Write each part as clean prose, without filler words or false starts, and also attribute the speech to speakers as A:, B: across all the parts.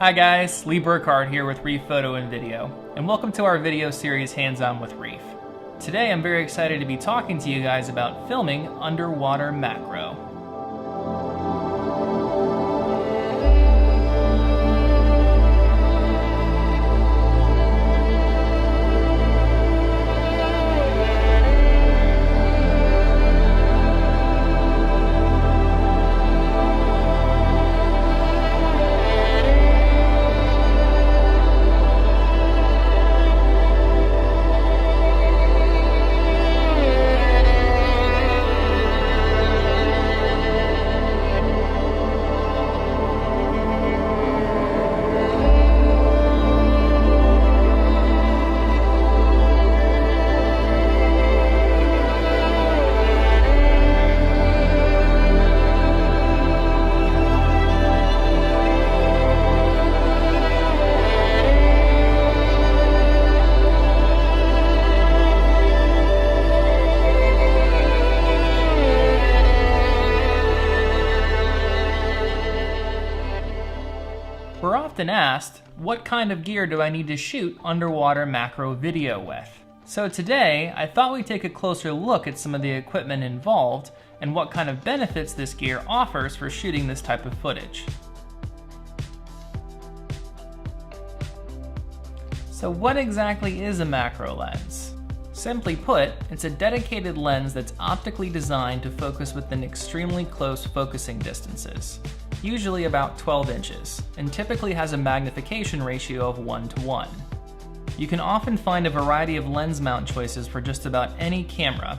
A: Hi guys, Lee Burkhardt here with Reef Photo and Video, and welcome to our video series Hands On with Reef. Today I'm very excited to be talking to you guys about filming underwater macro. We're often asked, what kind of gear do I need to shoot underwater macro video with? So today, I thought we'd take a closer look at some of the equipment involved and what kind of benefits this gear offers for shooting this type of footage. So what exactly is a macro lens? Simply put, it's a dedicated lens that's optically designed to focus within extremely close focusing distances, usually about 12 inches, and typically has a magnification ratio of 1:1. You can often find a variety of lens mount choices for just about any camera.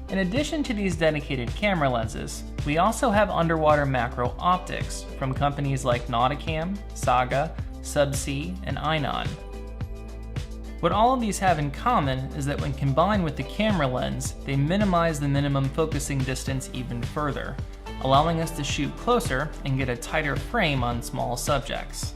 A: In addition to these dedicated camera lenses, we also have underwater macro optics from companies like Nauticam, Saga, Subsea, and Inon. What all of these have in common is that when combined with the camera lens, they minimize the minimum focusing distance even further, allowing us to shoot closer and get a tighter frame on small subjects.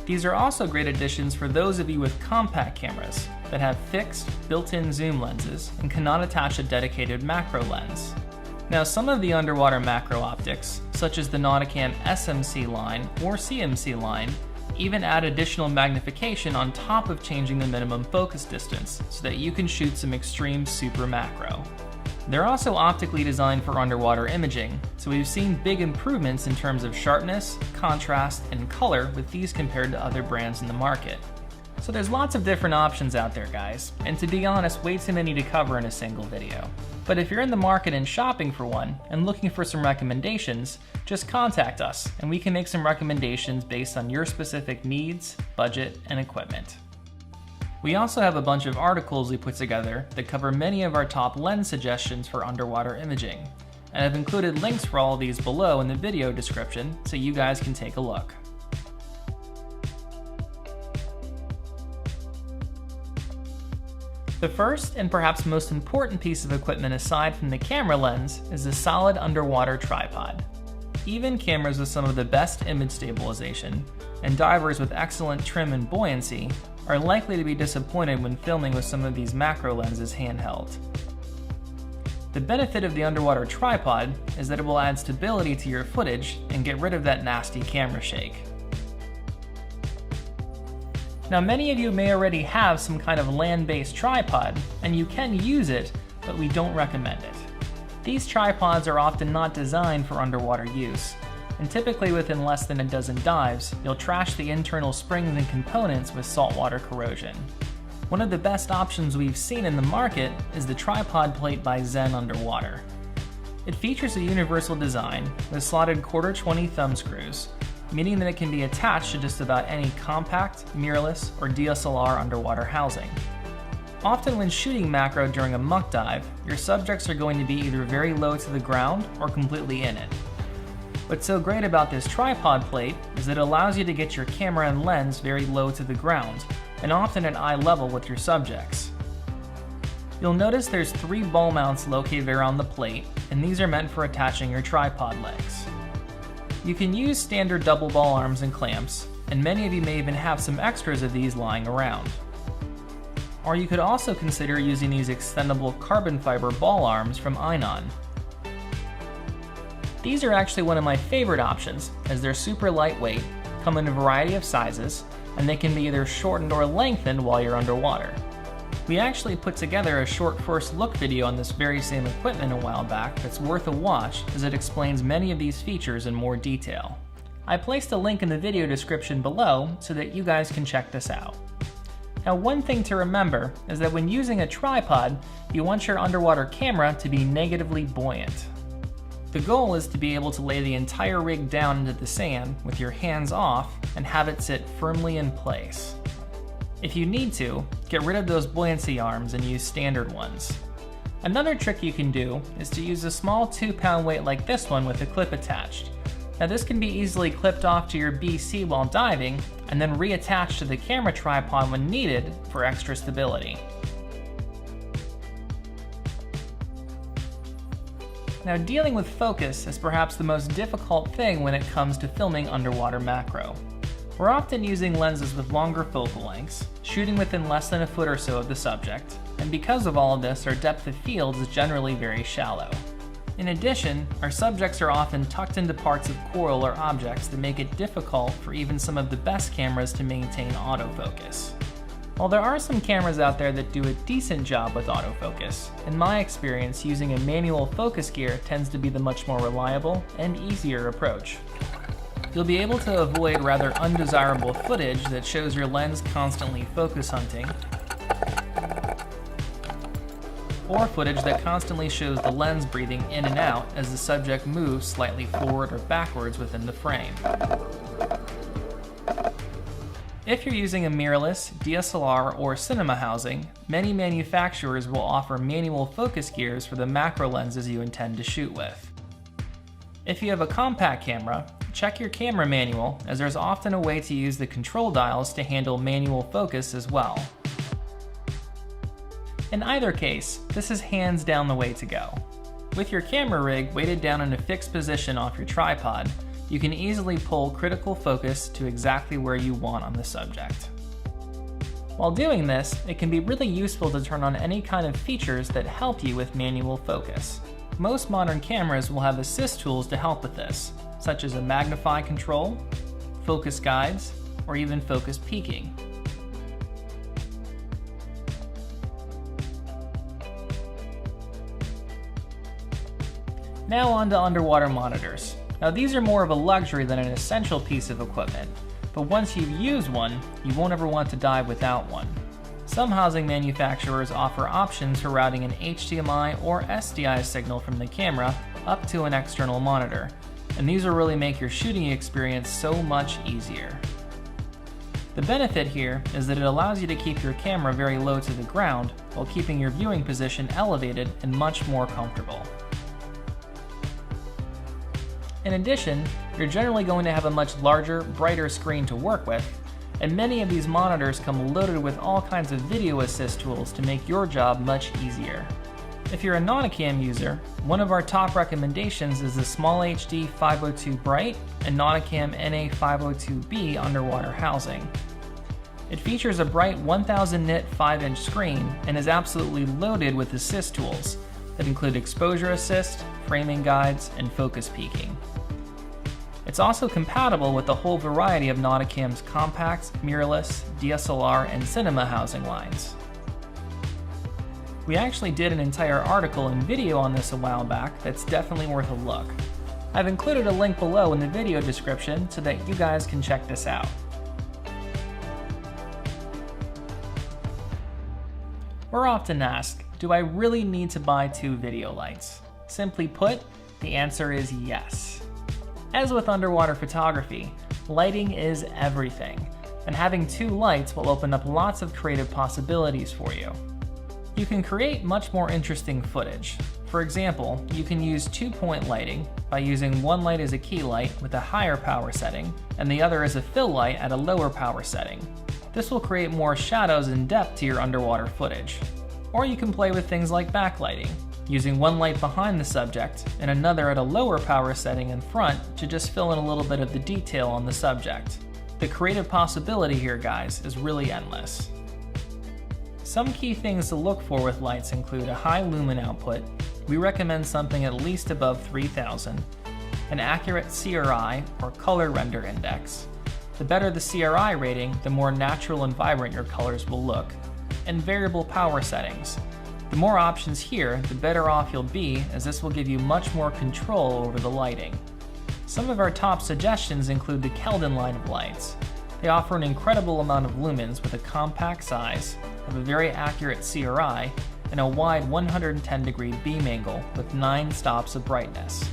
A: These are also great additions for those of you with compact cameras that have fixed, built-in zoom lenses and cannot attach a dedicated macro lens. Now, some of the underwater macro optics, such as the Nauticam SMC line or CMC line, even add additional magnification on top of changing the minimum focus distance so that you can shoot some extreme super macro. They're also optically designed for underwater imaging, so we've seen big improvements in terms of sharpness, contrast, and color with these compared to other brands in the market. So there's lots of different options out there, guys, and to be honest, way too many to cover in a single video. But if you're in the market and shopping for one and looking for some recommendations, just contact us and we can make some recommendations based on your specific needs, budget, and equipment. We also have a bunch of articles we put together that cover many of our top lens suggestions for underwater imaging, and I've included links for all of these below in the video description so you guys can take a look. The first and perhaps most important piece of equipment aside from the camera lens is a solid underwater tripod. Even cameras with some of the best image stabilization and divers with excellent trim and buoyancy are likely to be disappointed when filming with some of these macro lenses handheld. The benefit of the underwater tripod is that it will add stability to your footage and get rid of that nasty camera shake. Now, many of you may already have some kind of land-based tripod, and you can use it, but we don't recommend it. These tripods are often not designed for underwater use, and typically within less than a dozen dives, you'll trash the internal springs and components with saltwater corrosion. One of the best options we've seen in the market is the tripod plate by Zen Underwater. It features a universal design with slotted 1/4-20 thumb screws, meaning that it can be attached to just about any compact, mirrorless, or DSLR underwater housing. Often when shooting macro during a muck dive, your subjects are going to be either very low to the ground or completely in it. What's so great about this tripod plate is that it allows you to get your camera and lens very low to the ground, and often at eye level with your subjects. You'll notice there's 3 ball mounts located around the plate, and these are meant for attaching your tripod legs. You can use standard double ball arms and clamps, and many of you may even have some extras of these lying around. Or you could also consider using these extendable carbon fiber ball arms from Inon. These are actually one of my favorite options, as they're super lightweight, come in a variety of sizes, and they can be either shortened or lengthened while you're underwater. We actually put together a short first look video on this very same equipment a while back that's worth a watch, as it explains many of these features in more detail. I placed a link in the video description below so that you guys can check this out. Now, one thing to remember is that when using a tripod, you want your underwater camera to be negatively buoyant. The goal is to be able to lay the entire rig down into the sand with your hands off and have it sit firmly in place. If you need to, get rid of those buoyancy arms and use standard ones. Another trick you can do is to use a small 2-pound weight like this one with a clip attached. Now, this can be easily clipped off to your BC while diving and then reattached to the camera tripod when needed for extra stability. Now, dealing with focus is perhaps the most difficult thing when it comes to filming underwater macro. We're often using lenses with longer focal lengths, shooting within less than a foot or so of the subject, and because of all of this, our depth of field is generally very shallow. In addition, our subjects are often tucked into parts of coral or objects that make it difficult for even some of the best cameras to maintain autofocus. While there are some cameras out there that do a decent job with autofocus, in my experience, using a manual focus gear tends to be the much more reliable and easier approach. You'll be able to avoid rather undesirable footage that shows your lens constantly focus hunting, or footage that constantly shows the lens breathing in and out as the subject moves slightly forward or backwards within the frame. If you're using a mirrorless, DSLR, or cinema housing, many manufacturers will offer manual focus gears for the macro lenses you intend to shoot with. If you have a compact camera, check your camera manual, as there's often a way to use the control dials to handle manual focus as well. In either case, this is hands down the way to go. With your camera rig weighted down in a fixed position off your tripod, you can easily pull critical focus to exactly where you want on the subject. While doing this, it can be really useful to turn on any kind of features that help you with manual focus. Most modern cameras will have assist tools to help with this, such as a magnify control, focus guides, or even focus peaking. Now on to underwater monitors. Now, these are more of a luxury than an essential piece of equipment, but once you've used one, you won't ever want to dive without one. Some housing manufacturers offer options for routing an HDMI or SDI signal from the camera up to an external monitor, and these will really make your shooting experience so much easier. The benefit here is that it allows you to keep your camera very low to the ground while keeping your viewing position elevated and much more comfortable. In addition, you're generally going to have a much larger, brighter screen to work with, and many of these monitors come loaded with all kinds of video assist tools to make your job much easier. If you're a Nauticam user, one of our top recommendations is the SmallHD 502 Bright and Nauticam NA-502B underwater housing. It features a bright 1000 nit 5-inch screen and is absolutely loaded with assist tools that include exposure assist, framing guides, and focus peaking. It's also compatible with a whole variety of Nauticam's compact, mirrorless, DSLR, and cinema housing lines. We actually did an entire article and video on this a while back that's definitely worth a look. I've included a link below in the video description so that you guys can check this out. We're often asked, do I really need to buy 2 video lights? Simply put, the answer is yes. As with underwater photography, lighting is everything, and having 2 lights will open up lots of creative possibilities for you. You can create much more interesting footage. For example, you can use 2-point lighting by using one light as a key light with a higher power setting, and the other as a fill light at a lower power setting. This will create more shadows and depth to your underwater footage. Or you can play with things like backlighting, using one light behind the subject and another at a lower power setting in front to just fill in a little bit of the detail on the subject. The creative possibility here, guys, is really endless. Some key things to look for with lights include a high lumen output. We recommend something at least above 3000, an accurate CRI or color render index. The better the CRI rating, the more natural and vibrant your colors will look, and variable power settings. The more options here, the better off you'll be, as this will give you much more control over the lighting. Some of our top suggestions include the Keldan line of lights. They offer an incredible amount of lumens with a compact size, have a very accurate CRI, and a wide 110-degree beam angle with 9 stops of brightness.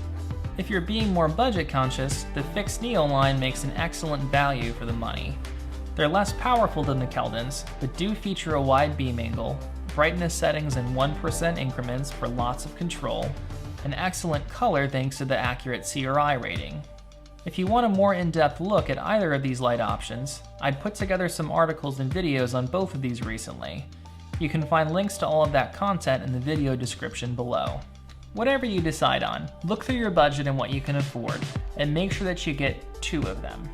A: If you're being more budget conscious, the fixed Neo line makes an excellent value for the money. They're less powerful than the Keldans, but do feature a wide beam angle, brightness settings in 1% increments for lots of control, and excellent color thanks to the accurate CRI rating. If you want a more in-depth look at either of these light options, I'd put together some articles and videos on both of these recently. You can find links to all of that content in the video description below. Whatever you decide on, look through your budget and what you can afford, and make sure that you get 2 of them.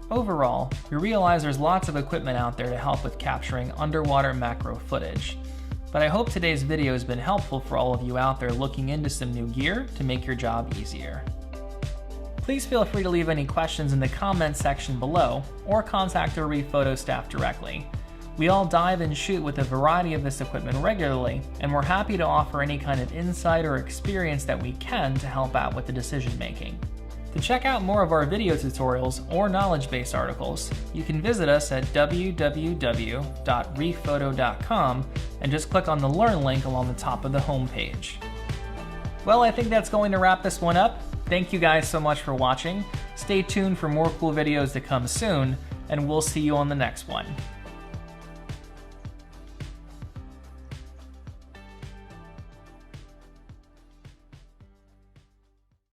A: Overall, you realize there's lots of equipment out there to help with capturing underwater macro footage. But I hope today's video has been helpful for all of you out there looking into some new gear to make your job easier. Please feel free to leave any questions in the comments section below, or contact our Reef photo staff directly. We all dive and shoot with a variety of this equipment regularly, and we're happy to offer any kind of insight or experience that we can to help out with the decision making. To check out more of our video tutorials or knowledge-based articles, you can visit us at www.reefphoto.com and just click on the Learn link along the top of the home page. Well, I think that's going to wrap this one up. Thank you guys so much for watching. Stay tuned for more cool videos to come soon, and we'll see you on the next one.